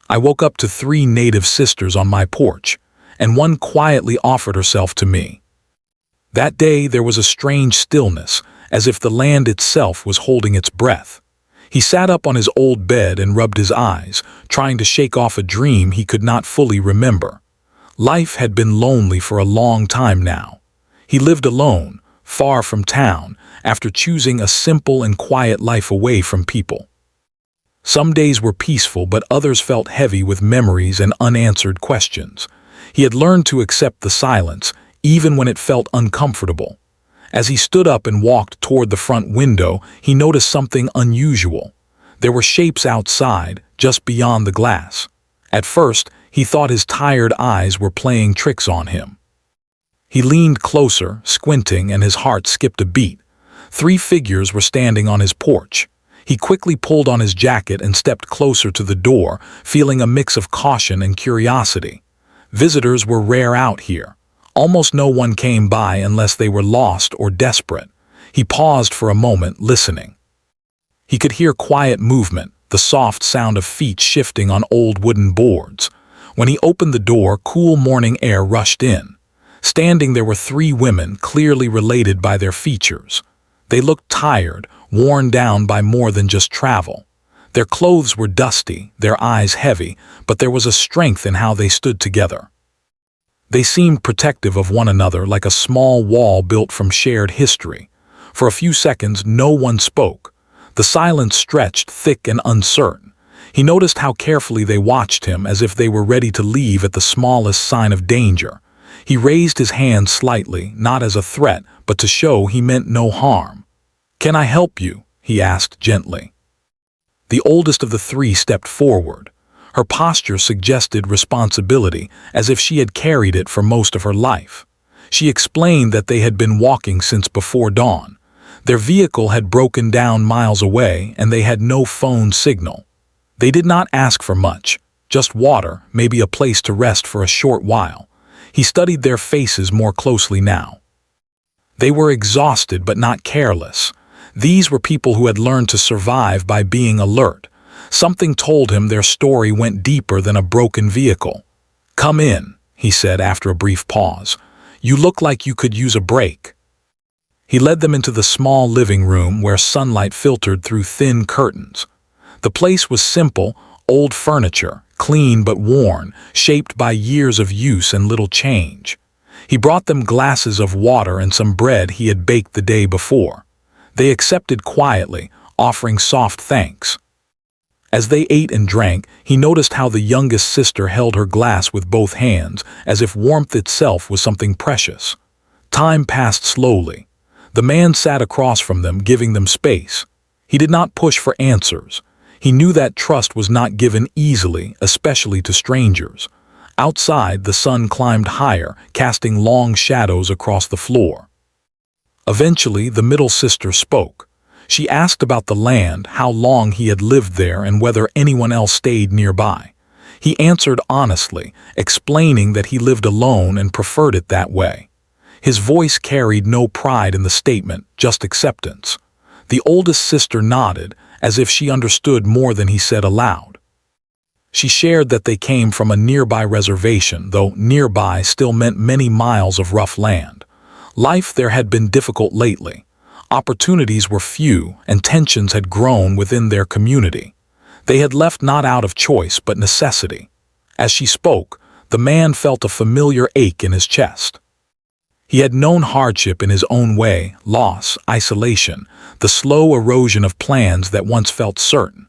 I woke up to 3 native sisters on my porch, and one quietly offered herself to me. That day there was a strange stillness, as if the land itself was holding its breath. He sat up on his old bed and rubbed his eyes, trying to shake off a dream he could not fully remember. Life had been lonely for a long time now. He lived alone, far from town, after choosing a simple and quiet life away from people. Some days were peaceful, but others felt heavy with memories and unanswered questions. He had learned to accept the silence, even when it felt uncomfortable. As he stood up and walked toward the front window, he noticed something unusual. There were shapes outside, just beyond the glass. At first, he thought his tired eyes were playing tricks on him. He leaned closer, squinting, and his heart skipped a beat. 3 figures were standing on his porch. He quickly pulled on his jacket and stepped closer to the door, feeling a mix of caution and curiosity. Visitors were rare out here. Almost no one came by unless they were lost or desperate. He paused for a moment, listening. He could hear quiet movement, the soft sound of feet shifting on old wooden boards. When he opened the door, cool morning air rushed in. Standing there were 3 women, clearly related by their features. They looked tired, worn down by more than just travel. Their clothes were dusty, their eyes heavy, but there was a strength in how they stood together. They seemed protective of one another, like a small wall built from shared history. For a few seconds, no one spoke. The silence stretched thick and uncertain. He noticed how carefully they watched him, as if they were ready to leave at the smallest sign of danger. He raised his hand slightly, not as a threat, but to show he meant no harm. "Can I help you?" he asked gently. The oldest of the 3 stepped forward. Her posture suggested responsibility, as if she had carried it for most of her life. She explained that they had been walking since before dawn. Their vehicle had broken down miles away, and they had no phone signal. They did not ask for much, just water, maybe a place to rest for a short while. He studied their faces more closely now. They were exhausted but not careless. These were people who had learned to survive by being alert. Something told him their story went deeper than a broken vehicle. "Come in," he said after a brief pause. "You look like you could use a break." He led them into the small living room where sunlight filtered through thin curtains. The place was simple, old furniture, clean but worn, shaped by years of use and little change. He brought them glasses of water and some bread he had baked the day before. They accepted quietly, offering soft thanks. As they ate and drank, he noticed how the youngest sister held her glass with both hands, as if warmth itself was something precious. Time passed slowly. The man sat across from them, giving them space. He did not push for answers. He knew that trust was not given easily, especially to strangers. Outside, the sun climbed higher, casting long shadows across the floor. Eventually, the middle sister spoke. She asked about the land, how long he had lived there, and whether anyone else stayed nearby. He answered honestly, explaining that he lived alone and preferred it that way. His voice carried no pride in the statement, just acceptance. The oldest sister nodded, as if she understood more than he said aloud. She shared that they came from a nearby reservation, though nearby still meant many miles of rough land. Life there had been difficult lately. Opportunities were few, and tensions had grown within their community. They had left not out of choice but necessity. As she spoke, the man felt a familiar ache in his chest. He had known hardship in his own way, loss, isolation, the slow erosion of plans that once felt certain.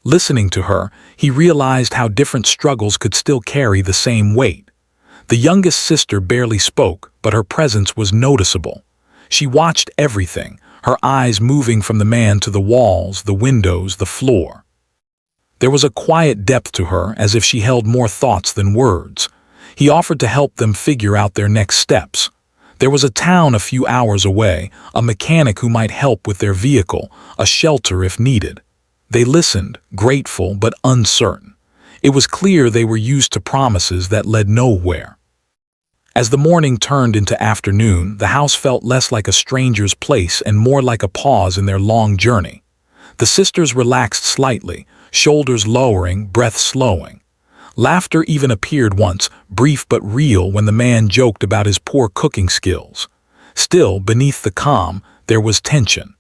Listening to her, he realized how different struggles could still carry the same weight. The youngest sister barely spoke, but her presence was noticeable. She watched everything, her eyes moving from the man to the walls, the windows, the floor. There was a quiet depth to her, as if she held more thoughts than words. He offered to help them figure out their next steps. There was a town a few hours away, a mechanic who might help with their vehicle, a shelter if needed. They listened, grateful but uncertain. It was clear they were used to promises that led nowhere. As the morning turned into afternoon, the house felt less like a stranger's place and more like a pause in their long journey. The sisters relaxed slightly, shoulders lowering, breath slowing. Laughter even appeared once, brief but real, when the man joked about his poor cooking skills. Still, beneath the calm, there was tension.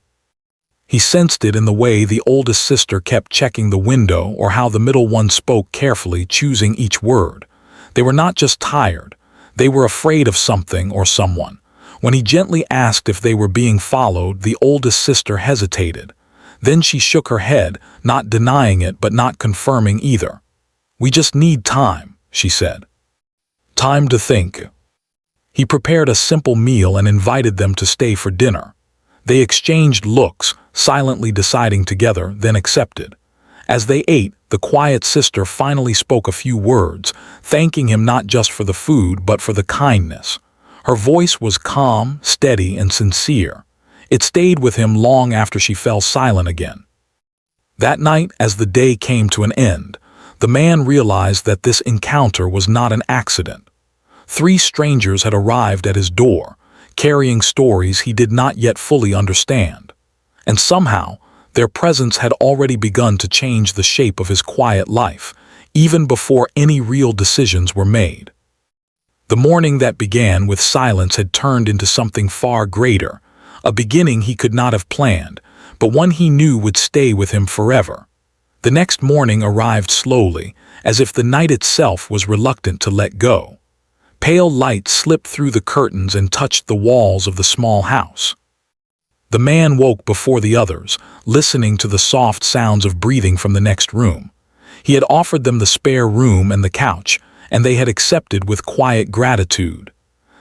He sensed it in the way the oldest sister kept checking the window or how the middle one spoke carefully, choosing each word. They were not just tired. They were afraid of something or someone. When he gently asked if they were being followed, the oldest sister hesitated. Then she shook her head, not denying it but not confirming either. "We just need time," she said. "Time to think." He prepared a simple meal and invited them to stay for dinner. They exchanged looks, silently deciding together, then accepted. As they ate, the quiet sister finally spoke a few words, thanking him not just for the food but for the kindness. Her voice was calm, steady, and sincere. It stayed with him long after she fell silent again. That night, as the day came to an end, the man realized that this encounter was not an accident. 3 strangers had arrived at his door, carrying stories he did not yet fully understand. And somehow, their presence had already begun to change the shape of his quiet life, even before any real decisions were made. The morning that began with silence had turned into something far greater, a beginning he could not have planned, but one he knew would stay with him forever. The next morning arrived slowly, as if the night itself was reluctant to let go. Pale light slipped through the curtains and touched the walls of the small house. The man woke before the others, listening to the soft sounds of breathing from the next room. He had offered them the spare room and the couch, and they had accepted with quiet gratitude.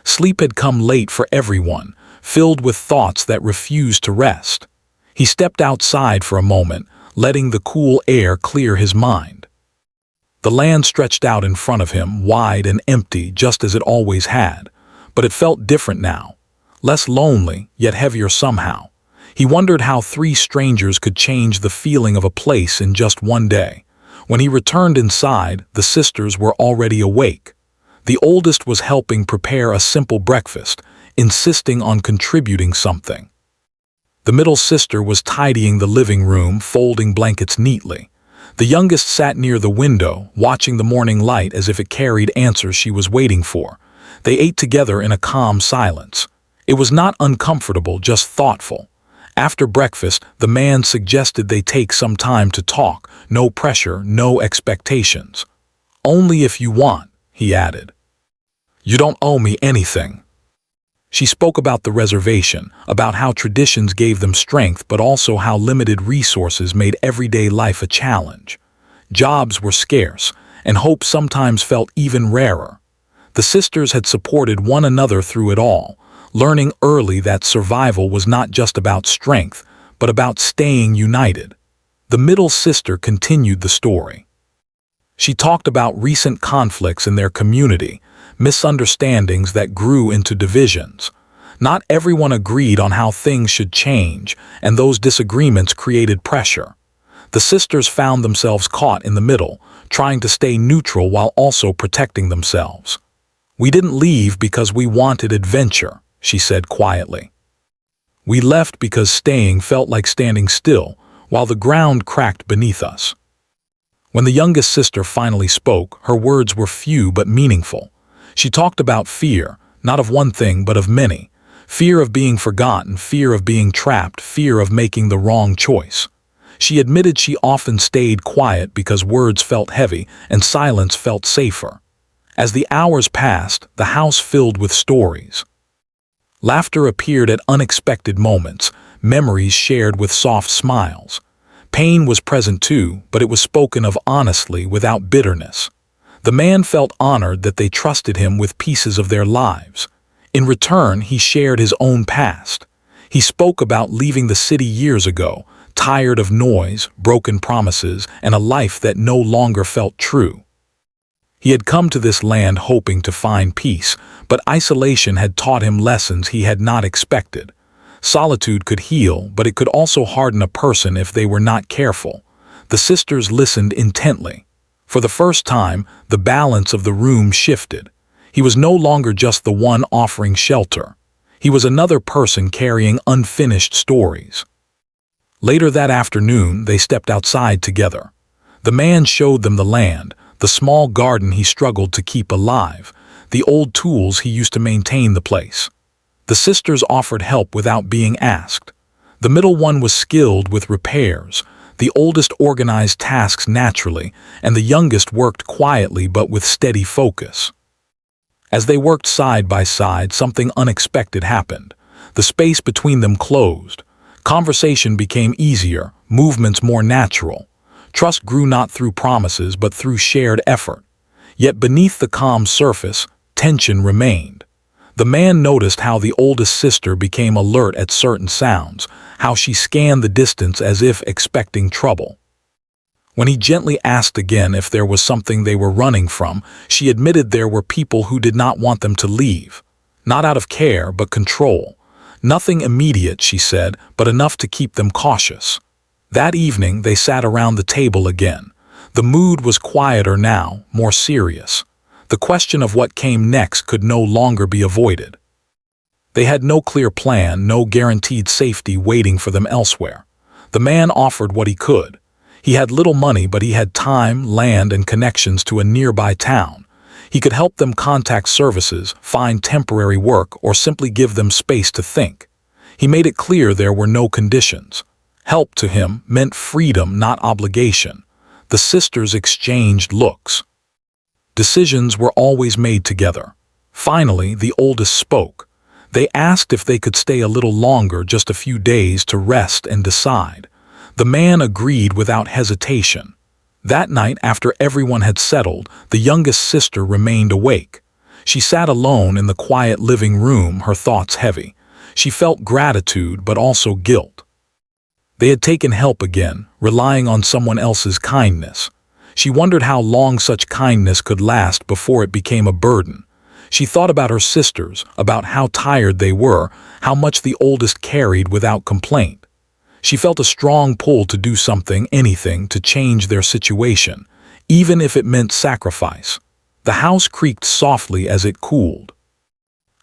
Sleep had come late for everyone, filled with thoughts that refused to rest. He stepped outside for a moment, letting the cool air clear his mind. The land stretched out in front of him, wide and empty, just as it always had, but it felt different now. Less lonely, yet heavier somehow. He wondered how 3 strangers could change the feeling of a place in just one day. When he returned inside, the sisters were already awake. The oldest was helping prepare a simple breakfast, insisting on contributing something. The middle sister was tidying the living room, folding blankets neatly. The youngest sat near the window, watching the morning light as if it carried answers she was waiting for. They ate together in a calm silence. It was not uncomfortable, just thoughtful. After breakfast, the man suggested they take some time to talk, no pressure, no expectations. "Only if you want," he added. "You don't owe me anything." She spoke about the reservation, about how traditions gave them strength but also how limited resources made everyday life a challenge. Jobs were scarce, and hope sometimes felt even rarer. The sisters had supported one another through it all, learning early that survival was not just about strength, but about staying united. The middle sister continued the story. She talked about recent conflicts in their community, misunderstandings that grew into divisions. Not everyone agreed on how things should change, and those disagreements created pressure. The sisters found themselves caught in the middle, trying to stay neutral while also protecting themselves. "We didn't leave because we wanted adventure," she said quietly. "We left because staying felt like standing still, while the ground cracked beneath us." When the youngest sister finally spoke, her words were few but meaningful. She talked about fear, not of one thing but of many. Fear of being forgotten, fear of being trapped, fear of making the wrong choice. She admitted she often stayed quiet because words felt heavy and silence felt safer. As the hours passed, the house filled with stories. Laughter appeared at unexpected moments, memories shared with soft smiles. Pain was present too, but it was spoken of honestly, without bitterness. The man felt honored that they trusted him with pieces of their lives. In return, he shared his own past. He spoke about leaving the city years ago, tired of noise, broken promises, and a life that no longer felt true. He had come to this land hoping to find peace, but isolation had taught him lessons he had not expected. Solitude could heal, but it could also harden a person if they were not careful. The sisters listened intently. For the first time, the balance of the room shifted. He was no longer just the one offering shelter. He was another person carrying unfinished stories. Later that afternoon, they stepped outside together. The man showed them the land, the small garden he struggled to keep alive, the old tools he used to maintain the place. The sisters offered help without being asked. The middle one was skilled with repairs, the oldest organized tasks naturally, and the youngest worked quietly but with steady focus. As they worked side by side, something unexpected happened. The space between them closed. Conversation became easier, movements more natural. Trust grew not through promises but through shared effort. Yet beneath the calm surface, tension remained. The man noticed how the oldest sister became alert at certain sounds, how she scanned the distance as if expecting trouble. When he gently asked again if there was something they were running from, she admitted there were people who did not want them to leave. Not out of care, but control. Nothing immediate, she said, but enough to keep them cautious. That evening they sat around the table again. The mood was quieter now, more serious. The question of what came next could no longer be avoided. They had no clear plan, no guaranteed safety waiting for them elsewhere. The man offered what he could. He had little money, but he had time, land, and connections to a nearby town. He could help them contact services, find temporary work, or simply give them space to think. He made it clear there were no conditions. Help to him meant freedom, not obligation. The sisters exchanged looks. Decisions were always made together. Finally, the oldest spoke. They asked if they could stay a little longer, just a few days, to rest and decide. The man agreed without hesitation. That night, after everyone had settled, the youngest sister remained awake. She sat alone in the quiet living room, her thoughts heavy. She felt gratitude, but also guilt. They had taken help again, relying on someone else's kindness. She wondered how long such kindness could last before it became a burden. She thought about her sisters, about how tired they were, how much the oldest carried without complaint. She felt a strong pull to do something, anything, to change their situation, even if it meant sacrifice. The house creaked softly as it cooled.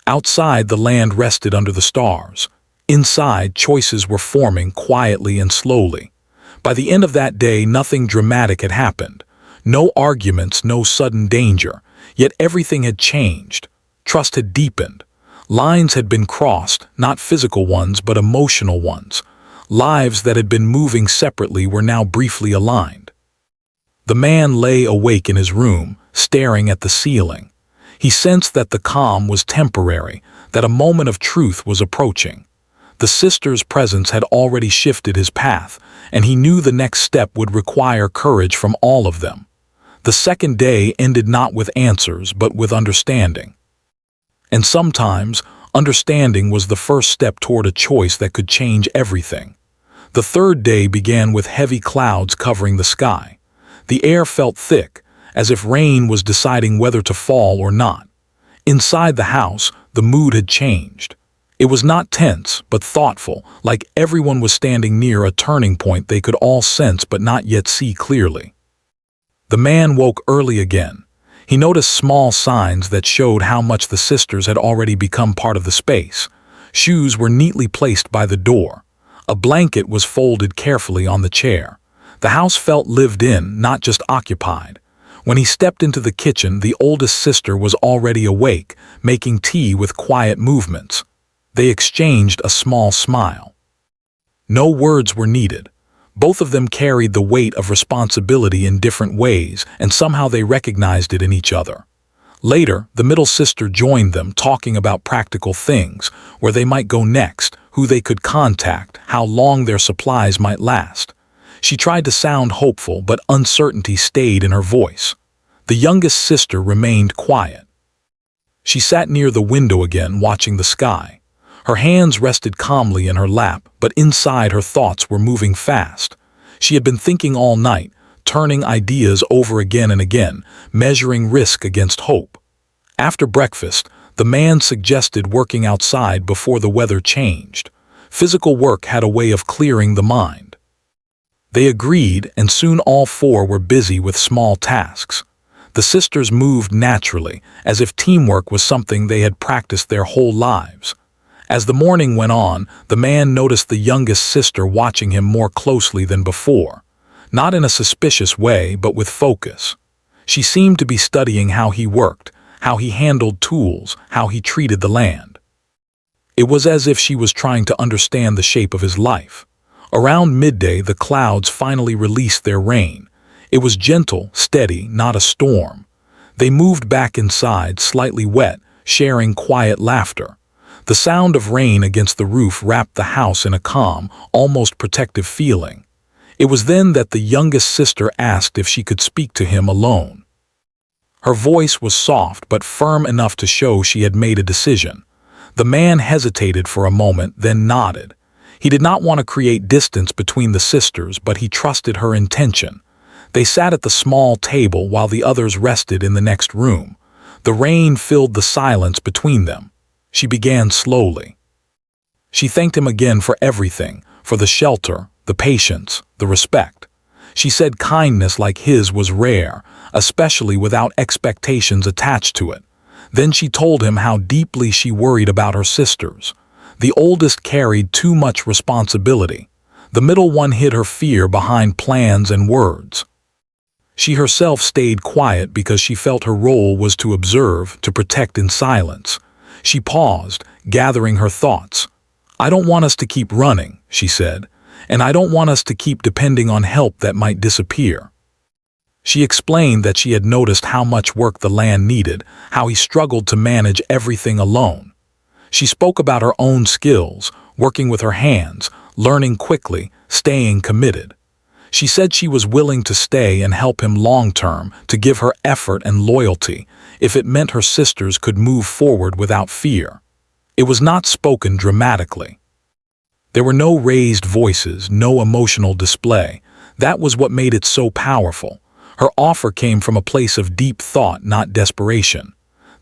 Outside, the land rested under the stars. Inside, choices were forming quietly and slowly. By the end of that day, nothing dramatic had happened. No arguments, no sudden danger. Yet everything had changed. Trust had deepened. Lines had been crossed, not physical ones, but emotional ones. Lives that had been moving separately were now briefly aligned. The man lay awake in his room, staring at the ceiling. He sensed that the calm was temporary, that a moment of truth was approaching. The sister's presence had already shifted his path, and he knew the next step would require courage from all of them. The second day ended not with answers, but with understanding. And sometimes, understanding was the first step toward a choice that could change everything. The third day began with heavy clouds covering the sky. The air felt thick, as if rain was deciding whether to fall or not. Inside the house, the mood had changed. It was not tense, but thoughtful, like everyone was standing near a turning point they could all sense but not yet see clearly. The man woke early again. He noticed small signs that showed how much the sisters had already become part of the space. Shoes were neatly placed by the door. A blanket was folded carefully on the chair. The house felt lived in, not just occupied. When he stepped into the kitchen, the oldest sister was already awake, making tea with quiet movements. They exchanged a small smile. No words were needed. Both of them carried the weight of responsibility in different ways, and somehow they recognized it in each other. Later, the middle sister joined them, talking about practical things, where they might go next, who they could contact, how long their supplies might last. She tried to sound hopeful, but uncertainty stayed in her voice. The youngest sister remained quiet. She sat near the window again, watching the sky. Her hands rested calmly in her lap, but inside her thoughts were moving fast. She had been thinking all night, turning ideas over again and again, measuring risk against hope. After breakfast, the man suggested working outside before the weather changed. Physical work had a way of clearing the mind. They agreed, and soon all four were busy with small tasks. The sisters moved naturally, as if teamwork was something they had practiced their whole lives. As the morning went on, the man noticed the youngest sister watching him more closely than before. Not in a suspicious way, but with focus. She seemed to be studying how he worked, how he handled tools, how he treated the land. It was as if she was trying to understand the shape of his life. Around midday, the clouds finally released their rain. It was gentle, steady, not a storm. They moved back inside, slightly wet, sharing quiet laughter. The sound of rain against the roof wrapped the house in a calm, almost protective feeling. It was then that the youngest sister asked if she could speak to him alone. Her voice was soft but firm enough to show she had made a decision. The man hesitated for a moment, then nodded. He did not want to create distance between the sisters, but he trusted her intention. They sat at the small table while the others rested in the next room. The rain filled the silence between them. She began slowly. She thanked him again for everything, for the shelter, the patience, the respect. She said kindness like his was rare, especially without expectations attached to it. Then she told him how deeply she worried about her sisters. The oldest carried too much responsibility. The middle one hid her fear behind plans and words. She herself stayed quiet because she felt her role was to observe, to protect in silence. She paused, gathering her thoughts. "I don't want us to keep running," she said, "and I don't want us to keep depending on help that might disappear." She explained that she had noticed how much work the land needed, how he struggled to manage everything alone. She spoke about her own skills, working with her hands, learning quickly, staying committed. She said she was willing to stay and help him long-term, to give her effort and loyalty, if it meant her sisters could move forward without fear. It was not spoken dramatically. There were no raised voices, no emotional display. That was what made it so powerful. Her offer came from a place of deep thought, not desperation.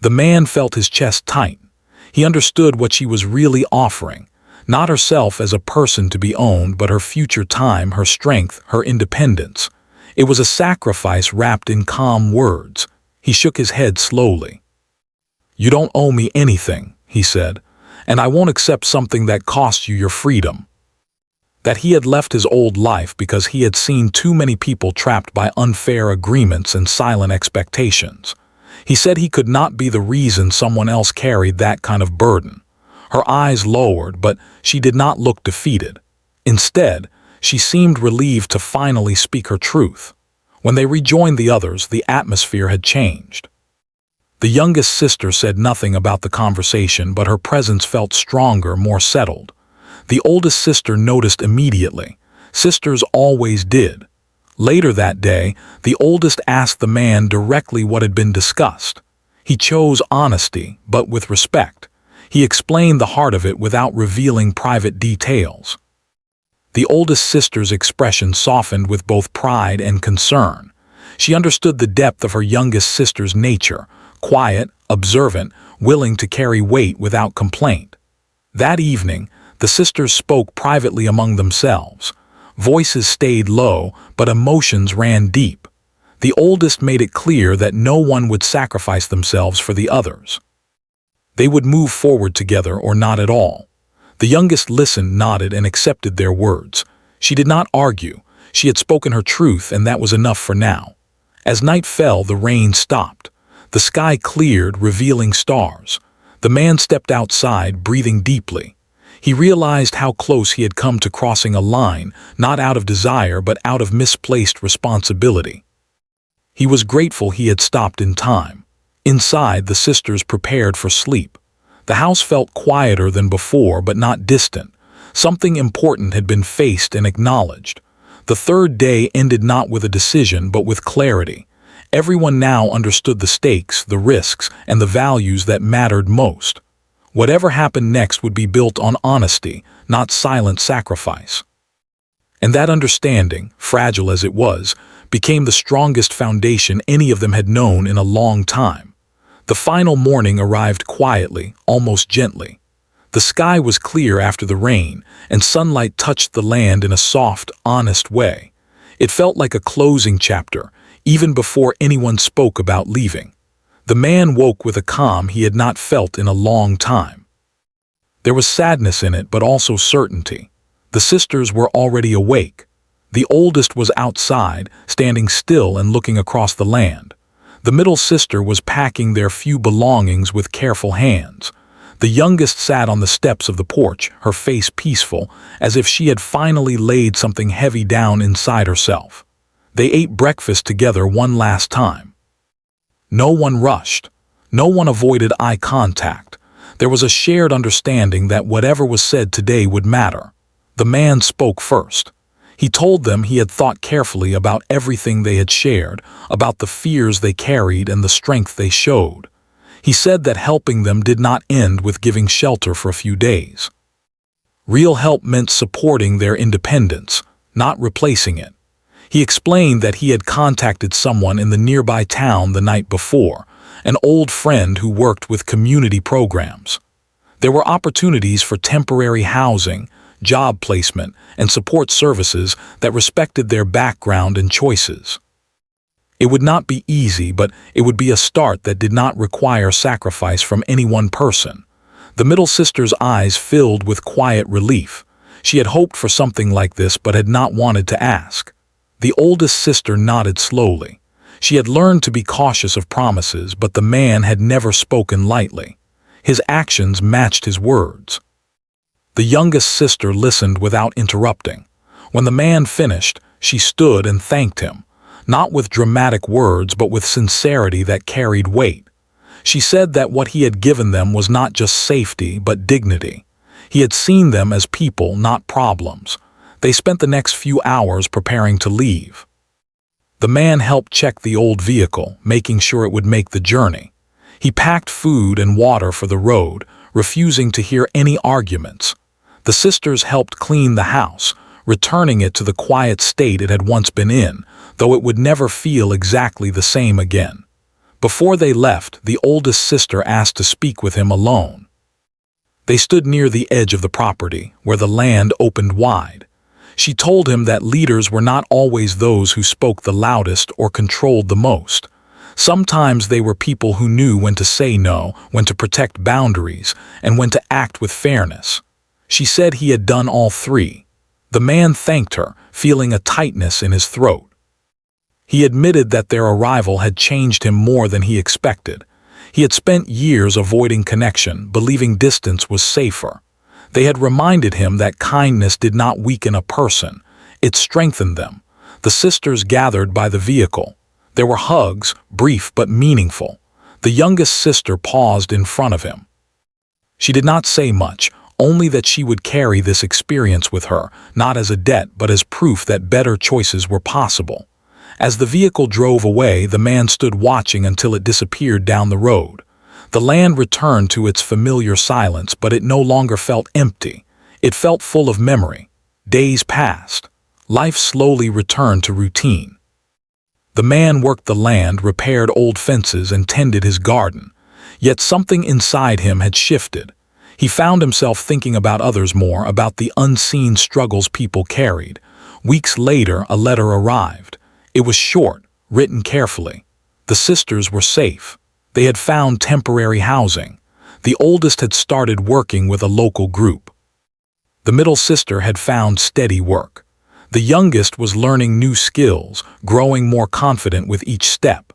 The man felt his chest tighten. He understood what she was really offering. Not herself as a person to be owned, but her future time, her strength, her independence. It was a sacrifice wrapped in calm words. He shook his head slowly. "You don't owe me anything," he said, "and I won't accept something that costs you your freedom." That he had left his old life because he had seen too many people trapped by unfair agreements and silent expectations. He said he could not be the reason someone else carried that kind of burden. Her eyes lowered, but she did not look defeated. Instead, she seemed relieved to finally speak her truth. When they rejoined the others, the atmosphere had changed. The youngest sister said nothing about the conversation, but her presence felt stronger, more settled. The oldest sister noticed immediately. Sisters always did. Later that day, the oldest asked the man directly what had been discussed. He chose honesty, but with respect. He explained the heart of it without revealing private details. The oldest sister's expression softened with both pride and concern. She understood the depth of her youngest sister's nature, quiet, observant, willing to carry weight without complaint. That evening, the sisters spoke privately among themselves. Voices stayed low, but emotions ran deep. The oldest made it clear that no one would sacrifice themselves for the others. They would move forward together or not at all. The youngest listened, nodded, and accepted their words. She did not argue. She had spoken her truth, and that was enough for now. As night fell, the rain stopped. The sky cleared, revealing stars. The man stepped outside, breathing deeply. He realized how close he had come to crossing a line, not out of desire but out of misplaced responsibility. He was grateful he had stopped in time. Inside, the sisters prepared for sleep. The house felt quieter than before, but not distant. Something important had been faced and acknowledged. The third day ended not with a decision, but with clarity. Everyone now understood the stakes, the risks, and the values that mattered most. Whatever happened next would be built on honesty, not silent sacrifice. And that understanding, fragile as it was, became the strongest foundation any of them had known in a long time. The final morning arrived quietly, almost gently. The sky was clear after the rain, and sunlight touched the land in a soft, honest way. It felt like a closing chapter, even before anyone spoke about leaving. The man woke with a calm he had not felt in a long time. There was sadness in it, but also certainty. The sisters were already awake. The oldest was outside, standing still and looking across the land. The middle sister was packing their few belongings with careful hands. The youngest sat on the steps of the porch, her face peaceful, as if she had finally laid something heavy down inside herself. They ate breakfast together one last time. No one rushed. No one avoided eye contact. There was a shared understanding that whatever was said today would matter. The man spoke first. He told them he had thought carefully about everything they had shared, about the fears they carried and the strength they showed. He said that helping them did not end with giving shelter for a few days. Real help meant supporting their independence, not replacing it. He explained that he had contacted someone in the nearby town the night before, an old friend who worked with community programs. There were opportunities for temporary housing, job placement, and support services that respected their background and choices. It would not be easy, but it would be a start that did not require sacrifice from any one person. The middle sister's eyes filled with quiet relief. She had hoped for something like this but had not wanted to ask. The oldest sister nodded slowly. She had learned to be cautious of promises, but the man had never spoken lightly. His actions matched his words. The youngest sister listened without interrupting. When the man finished, she stood and thanked him, not with dramatic words but with sincerity that carried weight. She said that what he had given them was not just safety but dignity. He had seen them as people, not problems. They spent the next few hours preparing to leave. The man helped check the old vehicle, making sure it would make the journey. He packed food and water for the road, refusing to hear any arguments. The sisters helped clean the house, returning it to the quiet state it had once been in, though it would never feel exactly the same again. Before they left, the oldest sister asked to speak with him alone. They stood near the edge of the property, where the land opened wide. She told him that leaders were not always those who spoke the loudest or controlled the most. Sometimes they were people who knew when to say no, when to protect boundaries, and when to act with fairness. She said he had done all three. The man thanked her, feeling a tightness in his throat. He admitted that their arrival had changed him more than he expected. He had spent years avoiding connection, believing distance was safer. They had reminded him that kindness did not weaken a person, it strengthened them. The sisters gathered by the vehicle. There were hugs, brief but meaningful. The youngest sister paused in front of him. She did not say much, only that she would carry this experience with her, not as a debt but as proof that better choices were possible. As the vehicle drove away, the man stood watching until it disappeared down the road. The land returned to its familiar silence, but it no longer felt empty. It felt full of memory. Days passed. Life slowly returned to routine. The man worked the land, repaired old fences, and tended his garden. Yet something inside him had shifted. He found himself thinking about others more, about the unseen struggles people carried. Weeks later, a letter arrived. It was short, written carefully. The sisters were safe. They had found temporary housing. The oldest had started working with a local group. The middle sister had found steady work. The youngest was learning new skills, growing more confident with each step.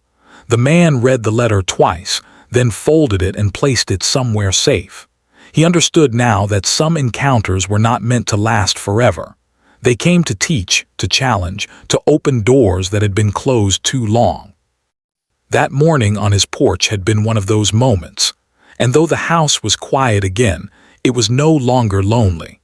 The man read the letter twice, then folded it and placed it somewhere safe. He understood now that some encounters were not meant to last forever. They came to teach, to challenge, to open doors that had been closed too long. That morning on his porch had been one of those moments, and though the house was quiet again, it was no longer lonely.